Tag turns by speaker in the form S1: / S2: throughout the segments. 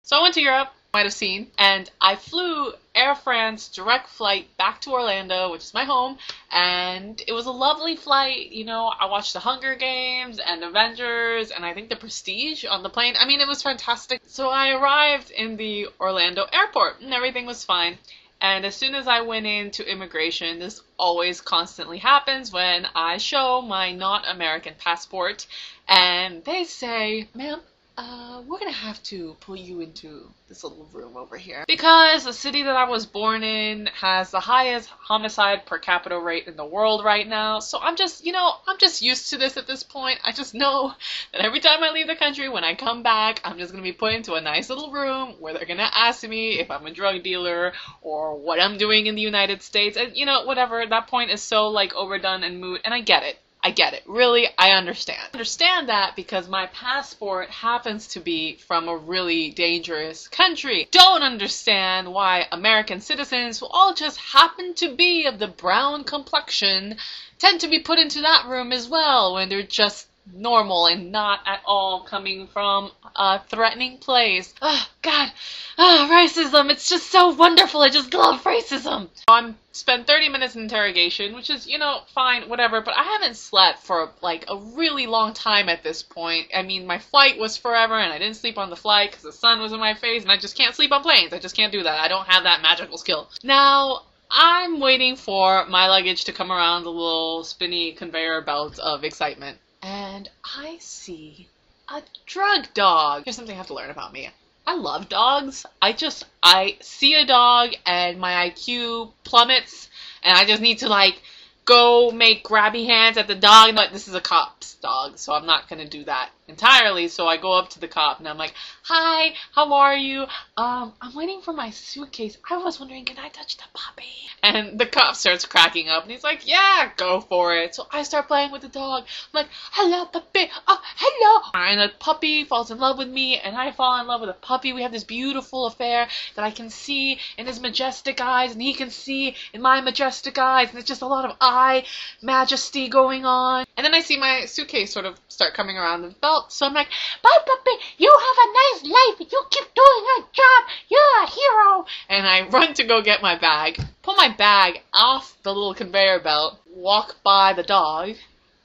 S1: So I went to Europe, might have seen, and I flew Air France direct flight back to Orlando, which is my home, and it was a lovely flight. You know, I watched the Hunger Games and Avengers and I think the Prestige on the plane. I mean, it was fantastic. So I arrived in the Orlando airport and everything was fine. And as soon as I went into immigration, this always constantly happens when I show my not American passport, and they say, "Ma'am, we're gonna have to pull you into this little room over here because the city that I was born in has the highest homicide per capita rate in the world right now." So I'm just, I'm just used to this at this point. I just know that every time I leave the country, when I come back, I'm just gonna be put into a nice little room where they're gonna ask me if I'm a drug dealer or what I'm doing in the United States, and whatever. That point is so like overdone and moot, and I get it. I get it. Really, I understand. I understand that because my passport happens to be from a really dangerous country. Don't understand why American citizens who all just happen to be of the brown complexion tend to be put into that room as well when they're just normal and not at all coming from a threatening place. Oh, God. Oh, racism. It's just so wonderful. I just love racism. I'm spent 30 minutes in interrogation, which is, fine, whatever, but I haven't slept for, like, a really long time at this point. I mean, my flight was forever, and I didn't sleep on the flight because the sun was in my face, and I just can't sleep on planes. I just can't do that. I don't have that magical skill. Now, I'm waiting for my luggage to come around the little spinny conveyor belt of excitement, and I see a drug dog. Here's something you have to learn about me. I love dogs. I see a dog and my IQ plummets and I just need to like go make grabby hands at the dog. But this is a cop's dog, so I'm not gonna do that entirely. So I go up to the cop and I'm like, "Hi, how are you? I'm waiting for my suitcase. I was wondering, can I touch the puppy?" And the cop starts cracking up and he's like, "Yeah, go for it." So I start playing with the dog. I'm like, "Hello, puppy. Oh, hello." And the puppy falls in love with me and I fall in love with the puppy. We have this beautiful affair that I can see in his majestic eyes and he can see in my majestic eyes, and it's just a lot of eye majesty going on. And then I see my suitcase sort of start coming around the belt, so I'm like, "Bye, puppy. You have a nice life. You keep doing your job. You're a hero." And I run to go get my bag, pull my bag off the little conveyor belt, walk by the dog,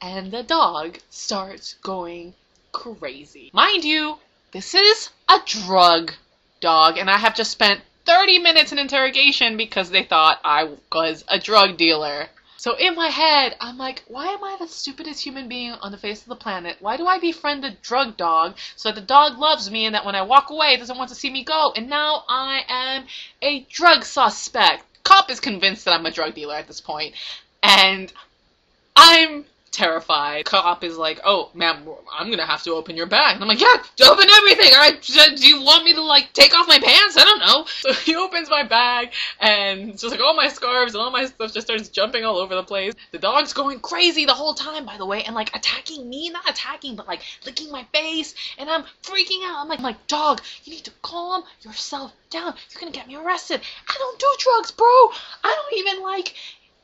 S1: and the dog starts going crazy. Mind you, this is a drug dog, and I have just spent 30 minutes in interrogation because they thought I was a drug dealer. So in my head, I'm like, why am I the stupidest human being on the face of the planet? Why do I befriend a drug dog so that the dog loves me and that when I walk away, it doesn't want to see me go? And now I am a drug suspect. Cop is convinced that I'm a drug dealer at this point, and I'm terrified. Cop is like, "Oh, ma'am, I'm gonna have to open your bag." And I'm like, "Yeah, open everything. Do you want me to like take off my pants? I don't know." So he opens my bag and it's just like all my scarves and all my stuff just starts jumping all over the place. The dog's going crazy the whole time, by the way, and like attacking me, not attacking, but like licking my face, and I'm freaking out. I'm like, "Dog, you need to calm yourself down. You're gonna get me arrested. I don't do drugs, bro. I don't even like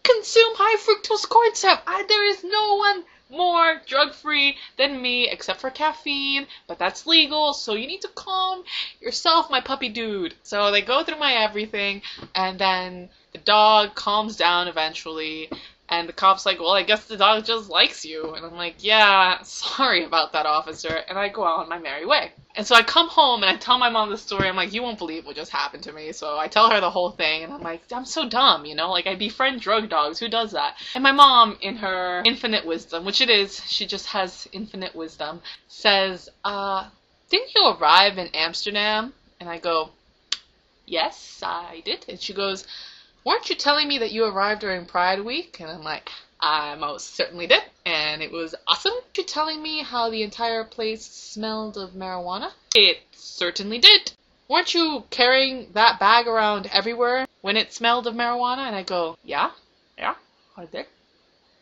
S1: consume high fructose corn syrup. There is no one more drug-free than me except for caffeine, but that's legal, so you need to calm yourself, my puppy dude." So they go through my everything, and then the dog calms down eventually, and the cop's like, "Well, I guess the dog just likes you." And I'm like, "Yeah, sorry about that, officer," and I go out on my merry way. And so I come home and I tell my mom the story. I'm like, "You won't believe what just happened to me." So I tell her the whole thing, and I'm like, "I'm so dumb, like I befriend drug dogs. Who does that?" And my mom, in her infinite wisdom, which it is, she just has infinite wisdom, says, "Didn't you arrive in Amsterdam?" And I go, "Yes, I did." And she goes, "Weren't you telling me that you arrived during Pride Week?" And I'm like, "I most certainly did, and it was awesome." "Weren't you telling me how the entire place smelled of marijuana?" "It certainly did." "Weren't you carrying that bag around everywhere when it smelled of marijuana?" And I go, yeah, I did."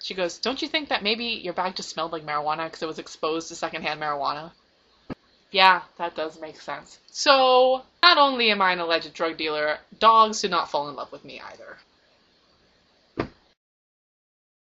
S1: She goes, "Don't you think that maybe your bag just smelled like marijuana because it was exposed to secondhand marijuana?" Yeah, that does make sense. So, not only am I an alleged drug dealer, dogs do not fall in love with me either.